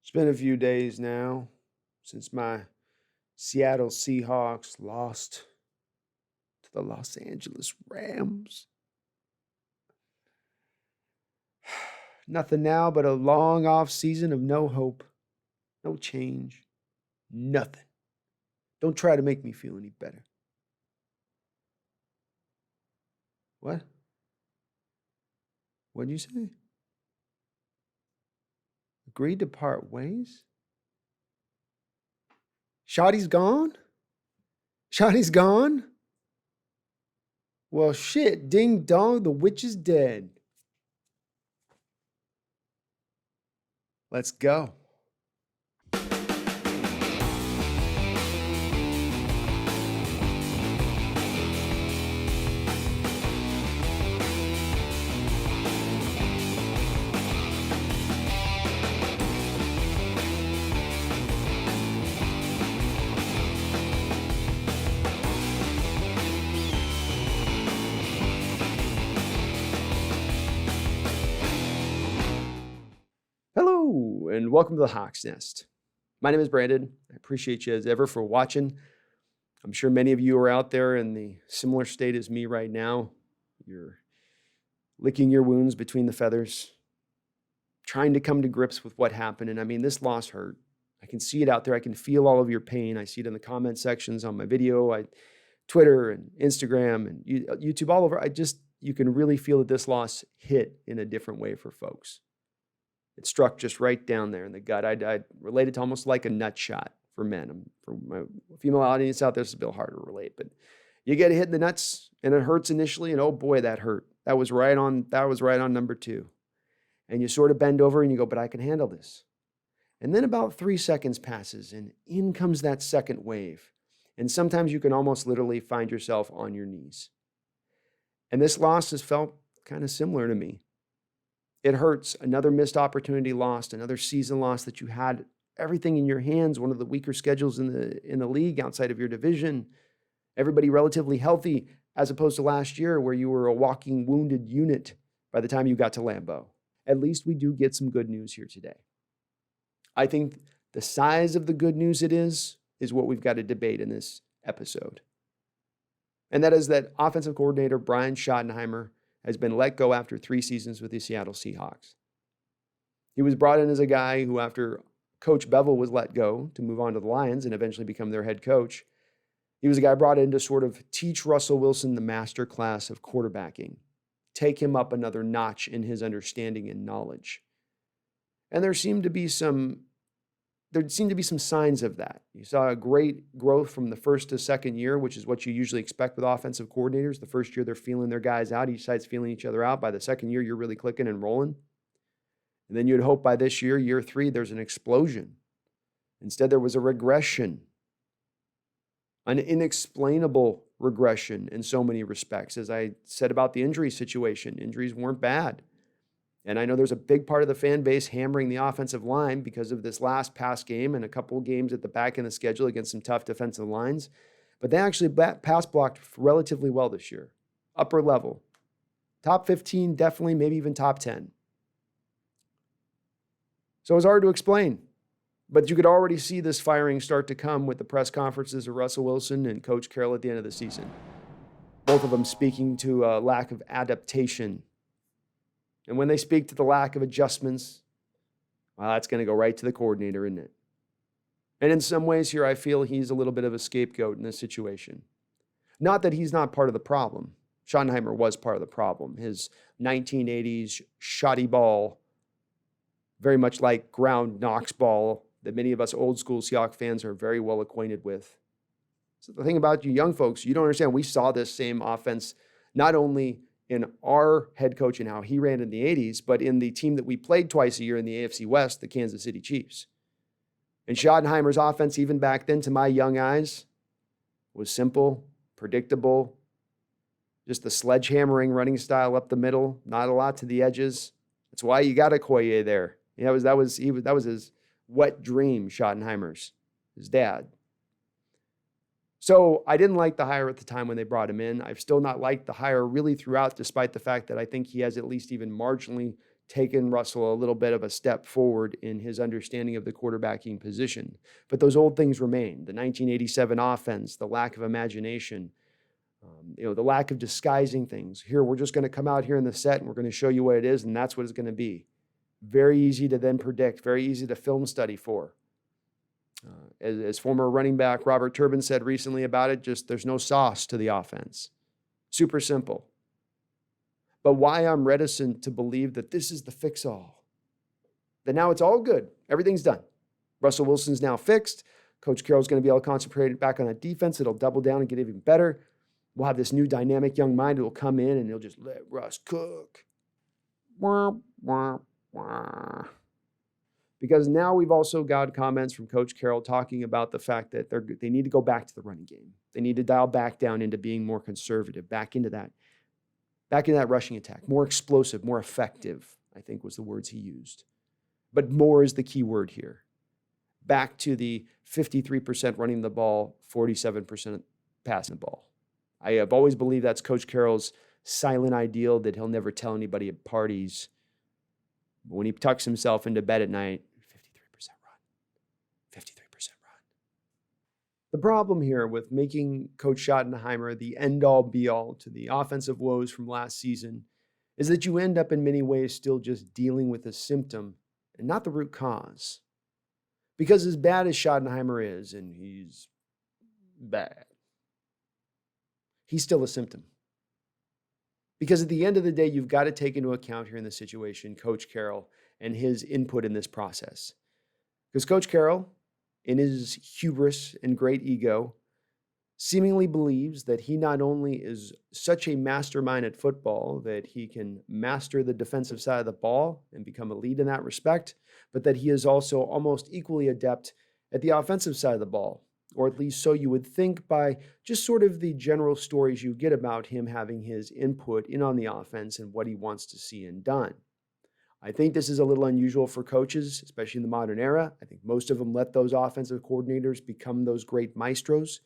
It's been a few days now since my Seattle Seahawks lost to the Los Angeles Rams. Nothing now but a long off season of no hope, no change, nothing. Don't try to make me feel any better. What? What'd you say? Agreed to part ways? Shotty's gone? Shotty's gone? Well, shit, ding dong, the witch is dead. Let's go. Hello, and welcome to the Hawks Nest. My name is Brandon. I appreciate you as ever for watching. I'm sure many of you are out there in the similar state as me right now. You're licking your wounds between the feathers, trying to come to grips with what happened. And I mean, this loss hurt. I can see it out there. I can feel all of your pain. I see it in the comment sections on my video, Twitter and Instagram and YouTube, all over. You can really feel that this loss hit in a different way for folks. It struck just right down there in the gut. I relate it to almost like a nut shot for men. For my female audience out there, it's a bit hard to relate, but you get hit in the nuts and it hurts initially, and oh boy, that hurt. That was right on number 2. And you sort of bend over and you go, but I can handle this. And then about 3 seconds passes and in comes that second wave. And sometimes you can almost literally find yourself on your knees. And this loss has felt kind of similar to me. It hurts. Another missed opportunity lost, another season loss that you had everything in your hands, one of the weaker schedules in the league outside of your division, everybody relatively healthy, as opposed to last year where you were a walking wounded unit by the time you got to Lambeau. At least we do get some good news here today. I think the size of the good news it is what we've got to debate in this episode. And that is that offensive coordinator Brian Shottenheimer has been let go after 3 seasons with the Seattle Seahawks. He was brought in as a guy who, after Coach Bevel was let go to move on to the Lions and eventually become their head coach, he was a guy brought in to sort of teach Russell Wilson the master class of quarterbacking, take him up another notch in his understanding and knowledge. And there seemed to be some signs of that. You saw a great growth from the first to second year, which is what you usually expect with offensive coordinators. The first year, they're feeling their guys out. Each side's feeling each other out. By the second year, you're really clicking and rolling. And then you'd hope by this year, year 3, there's an explosion. Instead, there was a regression, an inexplainable regression in so many respects. As I said about the injury situation, injuries weren't bad. And I know there's a big part of the fan base hammering the offensive line because of this last pass game and a couple of games at the back end of the schedule against some tough defensive lines. But they actually pass blocked relatively well this year. Upper level. Top 15, definitely, maybe even top 10. So it's hard to explain. But you could already see this firing start to come with the press conferences of Russell Wilson and Coach Carroll at the end of the season. Both of them speaking to a lack of adaptation. And when they speak to the lack of adjustments, well, that's going to go right to the coordinator, isn't it? And in some ways here, I feel he's a little bit of a scapegoat in this situation. Not that he's not part of the problem. Schottenheimer was part of the problem. His 1980s shoddy ball, very much like ground knocks ball that many of us old school Seahawks fans are very well acquainted with. So the thing about you young folks, you don't understand, we saw this same offense not only in our head coach and how he ran in the 80s, but in the team that we played twice a year in the AFC West, the Kansas City Chiefs. And Schottenheimer's offense, even back then to my young eyes, was simple, predictable, just the sledgehammering running style up the middle, not a lot to the edges. That's why you got Okoye there. That was his wet dream, Schottenheimer's, his dad. So I didn't like the hire at the time when they brought him in. I've still not liked the hire really throughout, despite the fact that I think he has at least even marginally taken Russell a little bit of a step forward in his understanding of the quarterbacking position. But those old things remain. The 1987 offense, the lack of imagination, the lack of disguising things. Here, we're just going to come out here in the set and we're going to show you what it is, and that's what it's going to be. Very easy to then predict, very easy to film study for. As former running back Robert Turbin said recently about it, just there's no sauce to the offense. Super simple. But why I'm reticent to believe that this is the fix-all, that now it's all good, everything's done. Russell Wilson's now fixed. Coach Carroll's going to be able to concentrate back on that defense. It'll double down and get even better. We'll have this new dynamic young mind who will come in and he'll just let Russ cook. Wah, wah, wah. Because now we've also got comments from Coach Carroll talking about the fact that they need to go back to the running game. They need to dial back down into being more conservative, back into that rushing attack, more explosive, more effective, I think was the words he used. But more is the key word here. Back to the 53% running the ball, 47% passing the ball. I have always believed that's Coach Carroll's silent ideal that he'll never tell anybody at parties. But when he tucks himself into bed at night, 53% run, 53% run. The problem here with making Coach Shottenheimer the end-all, be-all to the offensive woes from last season is that you end up in many ways still just dealing with a symptom and not the root cause. Because as bad as Shottenheimer is, and he's bad, he's still a symptom. Because at the end of the day, you've got to take into account here in this situation, Coach Carroll and his input in this process. Because Coach Carroll, in his hubris and great ego, seemingly believes that he not only is such a mastermind at football that he can master the defensive side of the ball and become a lead in that respect, but that he is also almost equally adept at the offensive side of the ball. Or at least so you would think by just sort of the general stories you get about him having his input in on the offense and what he wants to see and done. I think this is a little unusual for coaches, especially in the modern era. I think most of them let those offensive coordinators become those great maestros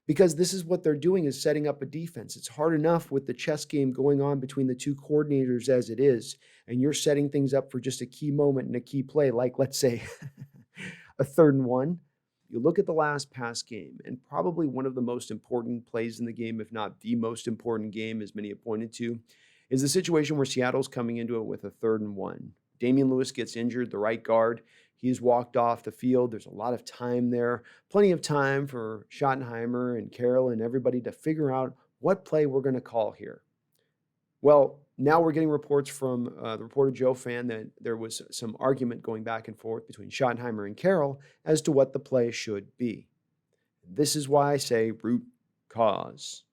because this is what they're doing is setting up a defense. It's hard enough with the chess game going on between the two coordinators as it is, and you're setting things up for just a key moment and a key play, like let's say a 3rd and 1. You look at the last past game, and probably one of the most important plays in the game, if not the most important game, as many have pointed to, is the situation where Seattle's coming into it with a 3rd and 1. Damian Lewis gets injured, the right guard. He's walked off the field. There's a lot of time there, plenty of time for Shottenheimer and Carroll and everybody to figure out what play we're going to call here. Well, now we're getting reports from the reporter Joe Fan that there was some argument going back and forth between Shottenheimer and Carroll as to what the play should be. This is why I say root cause.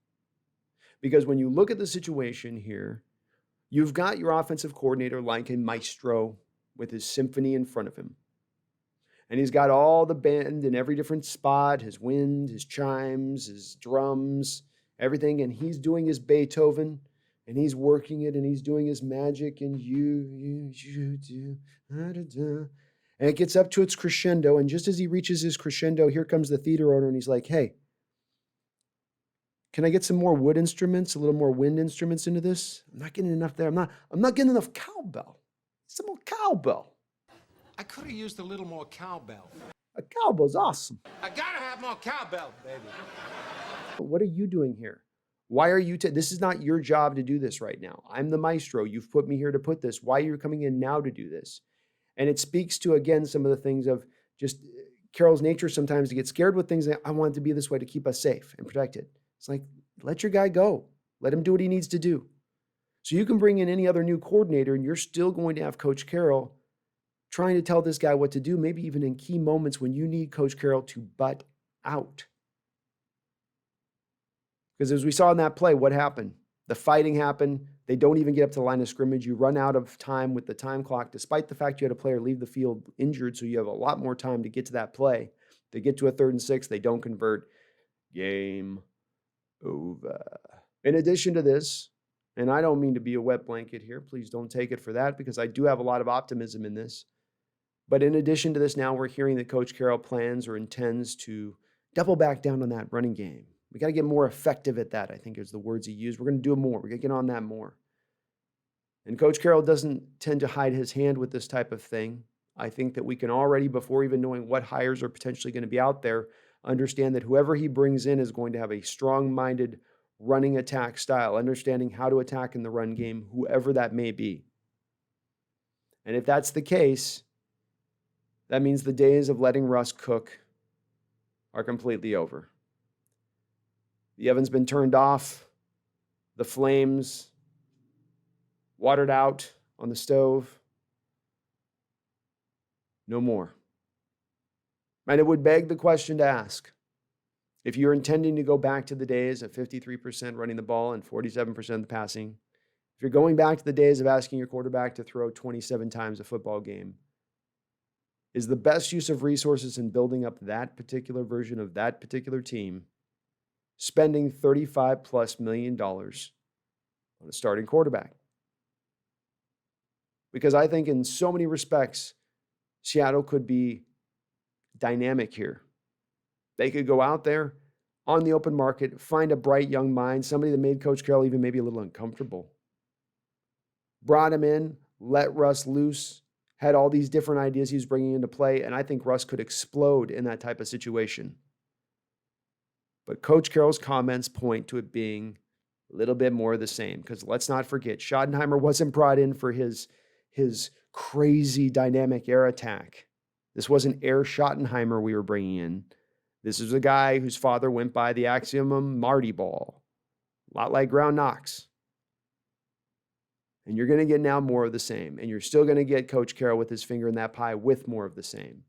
Because when you look at the situation here, you've got your offensive coordinator like a maestro with his symphony in front of him. And he's got all the band in every different spot, his wind, his chimes, his drums, everything. And he's doing his Beethoven. And he's working it, and he's doing his magic, and you do, and it gets up to its crescendo, and just as he reaches his crescendo, here comes the theater owner, and he's like, hey, can I get some more wood instruments, a little more wind instruments into this? I'm not getting enough there. I'm not getting enough cowbell. Some more cowbell. I could have used a little more cowbell. A cowbell's awesome. I gotta have more cowbell, baby. What are you doing here? Why are you, this is not your job to do this right now. I'm the maestro. You've put me here to put this. Why are you coming in now to do this? And it speaks to, again, some of the things of just Carroll's nature sometimes to get scared with things that I want it to be this way to keep us safe and protected. It's like, let your guy go. Let him do what he needs to do. So you can bring in any other new coordinator and you're still going to have Coach Carroll trying to tell this guy what to do, maybe even in key moments when you need Coach Carroll to butt out. Because as we saw in that play, what happened? The fighting happened. They don't even get up to the line of scrimmage. You run out of time with the time clock, despite the fact you had a player leave the field injured, so you have a lot more time to get to that play. They get to a 3rd and 6. They don't convert. Game over. In addition to this, and I don't mean to be a wet blanket here. Please don't take it for that because I do have a lot of optimism in this. But in addition to this, now we're hearing that Coach Carroll plans or intends to double back down on that running game. We got to get more effective at that, I think is the words he used. We're going to do more. We're going to get on that more. And Coach Carroll doesn't tend to hide his hand with this type of thing. I think that we can already, before even knowing what hires are potentially going to be out there, understand that whoever he brings in is going to have a strong-minded running attack style, understanding how to attack in the run game, whoever that may be. And if that's the case, that means the days of letting Russ cook are completely over. The oven's been turned off, the flames watered out on the stove. No more. And it would beg the question to ask, if you're intending to go back to the days of 53% running the ball and 47% of the passing, if you're going back to the days of asking your quarterback to throw 27 times a football game, is the best use of resources in building up that particular version of that particular team spending $35+ million on a starting quarterback? Because I think in so many respects, Seattle could be dynamic here. They could go out there on the open market, find a bright young mind, somebody that made Coach Carroll even maybe a little uncomfortable. Brought him in, let Russ loose, had all these different ideas he was bringing into play, and I think Russ could explode in that type of situation. But Coach Carroll's comments point to it being a little bit more of the same, because let's not forget, Shottenheimer wasn't brought in for his crazy dynamic air attack. This wasn't Air Shottenheimer we were bringing in. This is a guy whose father went by the axiom Marty Ball, a lot like ground knocks. And you're going to get now more of the same. And you're still going to get Coach Carroll with his finger in that pie with more of the same.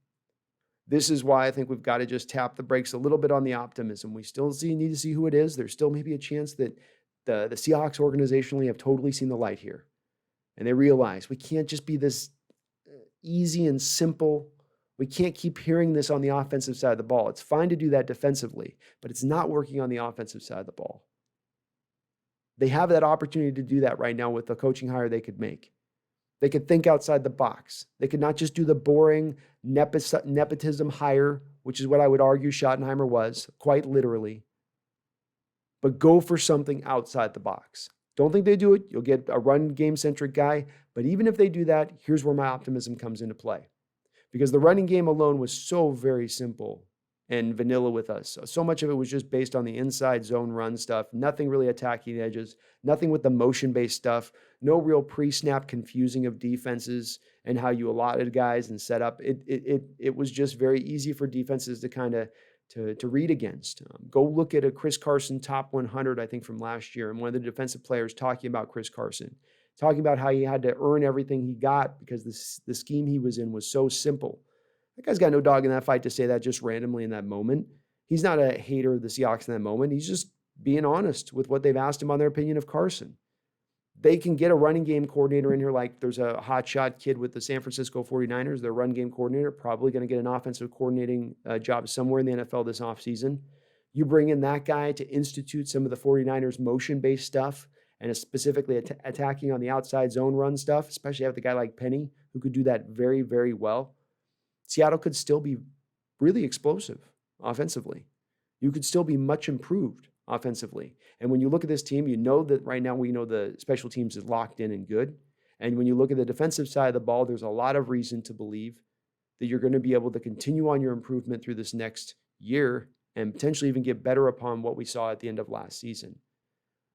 This is why I think we've got to just tap the brakes a little bit on the optimism. We still need to see who it is. There's still maybe a chance that the Seahawks organizationally have totally seen the light here. And they realize we can't just be this easy and simple. We can't keep hearing this on the offensive side of the ball. It's fine to do that defensively, but it's not working on the offensive side of the ball. They have that opportunity to do that right now with the coaching hire they could make. They could think outside the box. They could not just do the boring nepotism hire, which is what I would argue Shottenheimer was, quite literally, but go for something outside the box. Don't think they do it. You'll get a run game-centric guy, but even if they do that, here's where my optimism comes into play. Because the running game alone was so very simple and vanilla with us. So much of it was just based on the inside zone run stuff, nothing really attacking the edges, nothing with the motion-based stuff, no real pre-snap confusing of defenses and how you allotted guys and set up. It was just very easy for defenses to kind of to read against. Go look at a Chris Carson top 100, I think, from last year, and one of the defensive players talking about Chris Carson, talking about how he had to earn everything he got because the scheme he was in was so simple. That guy's got no dog in that fight to say that just randomly in that moment. He's not a hater of the Seahawks in that moment. He's just being honest with what they've asked him on their opinion of Carson. They can get a running game coordinator in here like there's a hotshot kid with the San Francisco 49ers, their run game coordinator, probably going to get an offensive coordinating job somewhere in the NFL this offseason. You bring in that guy to institute some of the 49ers motion-based stuff and specifically attacking on the outside zone run stuff, especially have the guy like Penny who could do that very, very well. Seattle could still be really explosive offensively. You could still be much improved offensively. And when you look at this team, you know that right now we know the special teams is locked in and good. And when you look at the defensive side of the ball, there's a lot of reason to believe that you're going to be able to continue on your improvement through this next year and potentially even get better upon what we saw at the end of last season.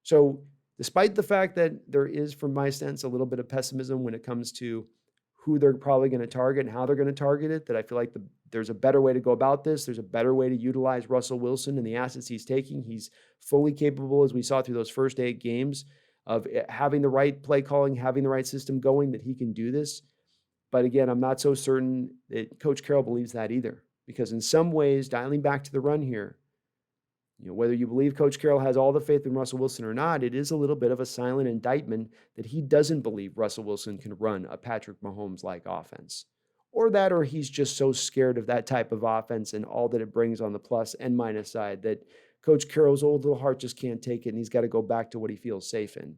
So despite the fact that there is, from my sense, a little bit of pessimism when it comes to who they're probably going to target and how they're going to target it, that I feel like there's a better way to go about this. There's a better way to utilize Russell Wilson and the assets he's taking. He's fully capable, as we saw through those first 8 games, of having the right play calling, having the right system going, that he can do this. But again, I'm not so certain that Coach Carroll believes that either, because in some ways, dialing back to the run here, whether you believe Coach Carroll has all the faith in Russell Wilson or not, it is a little bit of a silent indictment that he doesn't believe Russell Wilson can run a Patrick Mahomes-like offense. Or he's just so scared of that type of offense and all that it brings on the plus and minus side that Coach Carroll's old little heart just can't take it, and he's got to go back to what he feels safe in.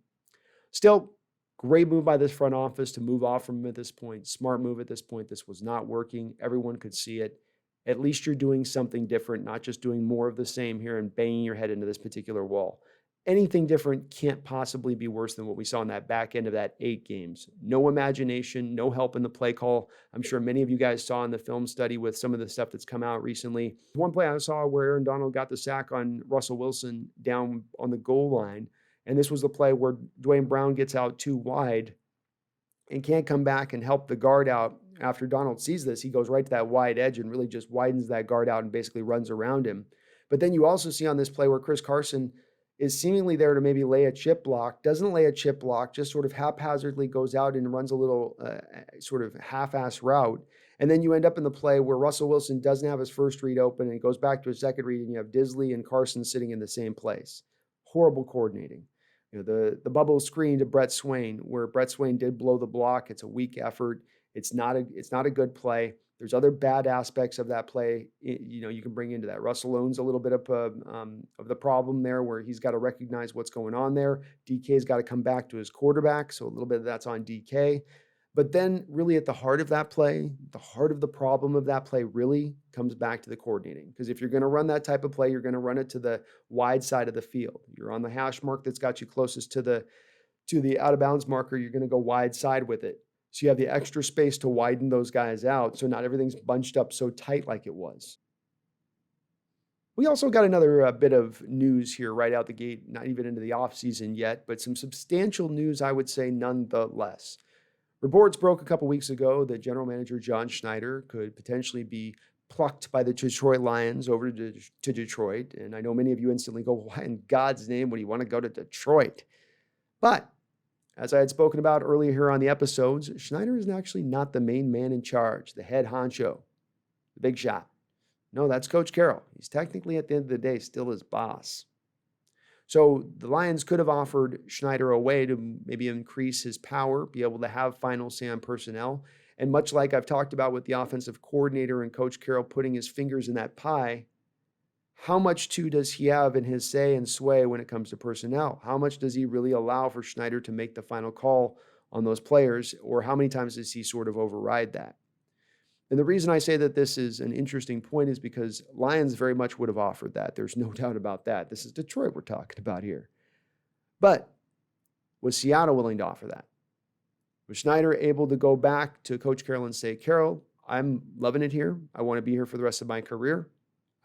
Still, great move by this front office to move off from him at this point. Smart move at this point. This was not working. Everyone could see it. At least you're doing something different, not just doing more of the same here and banging your head into this particular wall. anything different can't possibly be worse than what we saw in that back end of that 8 games. No imagination, no help in the play call. I'm sure many of you guys saw in the film study with some of the stuff that's come out recently. One play I saw where Aaron Donald got the sack on Russell Wilson down on the goal line. And this was the play where Dwayne Brown gets out too wide and can't come back and help the guard out. After Donald sees this, he goes right to that wide edge and really just widens that guard out and basically runs around him. But then you also see on this play where Chris Carson is seemingly there to maybe lay a chip block, doesn't lay a chip block, just sort of haphazardly goes out and runs a little sort of half-ass route. And then you end up in the play where Russell Wilson doesn't have his first read open and he goes back to his second read and you have Disley and Carson sitting in the same place. Horrible coordinating. The bubble screen to Brett Swain, where Brett Swain did blow the block. It's a weak effort. It's not a good play. There's other bad aspects of that play, you can bring into that. Russell owns a little bit of the problem there where he's got to recognize what's going on there. DK's got to come back to his quarterback, so a little bit of that's on DK. But then really at the heart of that play, the heart of the problem of that play really comes back to the coordinating. Because if you're going to run that type of play, you're going to run it to the wide side of the field. You're on the hash mark that's got you closest to the out of bounds marker. You're going to go wide side with it. So you have the extra space to widen those guys out. So not everything's bunched up so tight like it was. We also got another bit of news here right out the gate, not even into the offseason yet, but some substantial news, I would say, nonetheless. Reports broke a couple weeks ago that general manager John Schneider could potentially be plucked by the Detroit Lions over to Detroit. And I know many of you instantly go, why in God's name would he want to go to Detroit? But as I had spoken about earlier here on the episodes, Schneider is actually not the main man in charge, the head honcho, the big shot. No, that's Coach Carroll. He's technically, at the end of the day, still his boss. So the Lions could have offered Schneider a way to maybe increase his power, be able to have final say on personnel. And much like I've talked about with the offensive coordinator and Coach Carroll putting his fingers in that pie, how much too does he have in his say and sway when it comes to personnel? How much does he really allow for Schneider to make the final call on those players? Or how many times does he sort of override that? And the reason I say that this is an interesting point is because Lions very much would have offered that. There's no doubt about that. This is Detroit we're talking about here. But was Seattle willing to offer that? Was Schneider able to go back to Coach Carroll and say, Carroll, I'm loving it here. I want to be here for the rest of my career.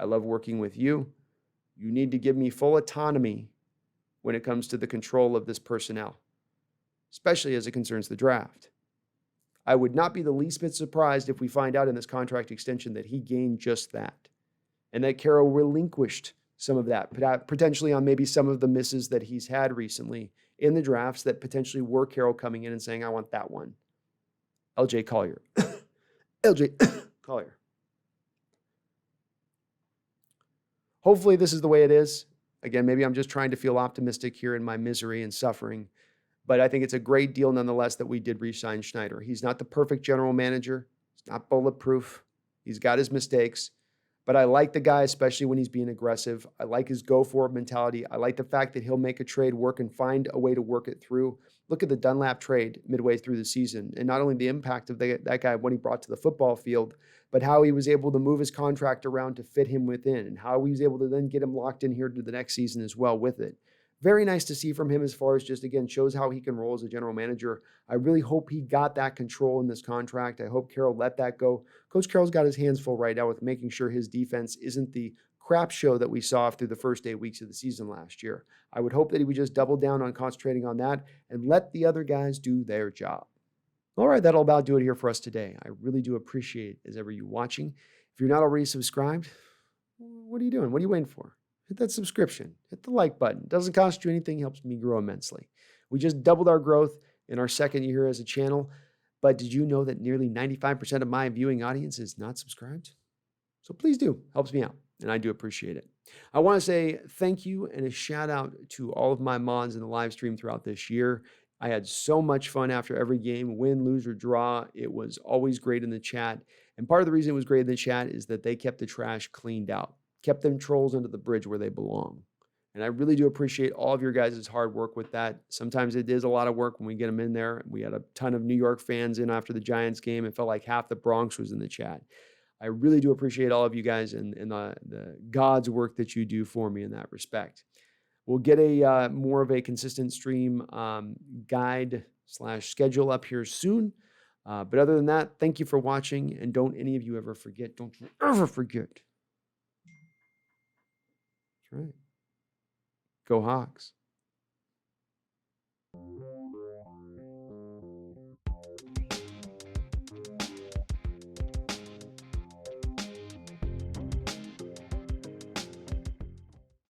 I love working with you. You need to give me full autonomy when it comes to the control of this personnel, especially as it concerns the draft. I would not be the least bit surprised if we find out in this contract extension that he gained just that and that Carroll relinquished some of that, potentially on maybe some of the misses that he's had recently in the drafts that potentially were Carroll coming in and saying, I want that one. LJ Collier. LJ Collier. Hopefully this is the way it is. Again, maybe I'm just trying to feel optimistic here in my misery and suffering. But I think it's a great deal nonetheless that we did re-sign Schneider. He's not the perfect general manager. He's not bulletproof. He's got his mistakes. But I like the guy, especially when he's being aggressive. I like his go-for-it mentality. I like the fact that he'll make a trade work and find a way to work it through. Look at the Dunlap trade midway through the season. And not only the impact of that guy, what he brought to the football field, but how he was able to move his contract around to fit him within and how he was able to then get him locked in here to the next season as well with it. Very nice to see from him as far as just, again, shows how he can roll as a general manager. I really hope he got that control in this contract. I hope Carroll let that go. Coach Carroll's got his hands full right now with making sure his defense isn't the crap show that we saw through the first 8 weeks of the season last year. I would hope that he would just double down on concentrating on that and let the other guys do their job. All right, that'll about do it here for us today. I really do appreciate, as ever, you watching. If you're not already subscribed, what are you doing? What are you waiting for? Hit that subscription. Hit the like button. It doesn't cost you anything. Helps me grow immensely. We just doubled our growth in our second year as a channel. But did you know that nearly 95% of my viewing audience is not subscribed? So please do. Helps me out. And I do appreciate it. I want to say thank you and a shout out to all of my mods in the live stream throughout this year. I had so much fun after every game, win, lose, or draw. It was always great in the chat. And part of the reason it was great in the chat is that they kept the trash cleaned out. Kept them trolls under the bridge where they belong. And I really do appreciate all of your guys' hard work with that. Sometimes it is a lot of work when we get them in there. We had a ton of New York fans in after the Giants game. It felt like half the Bronx was in the chat. I really do appreciate all of you guys and the God's work that you do for me in that respect. We'll get a more of a consistent stream guide / schedule up here soon. But other than that, thank you for watching. And don't any of you ever forget. Don't you ever forget. That's right. Go Hawks.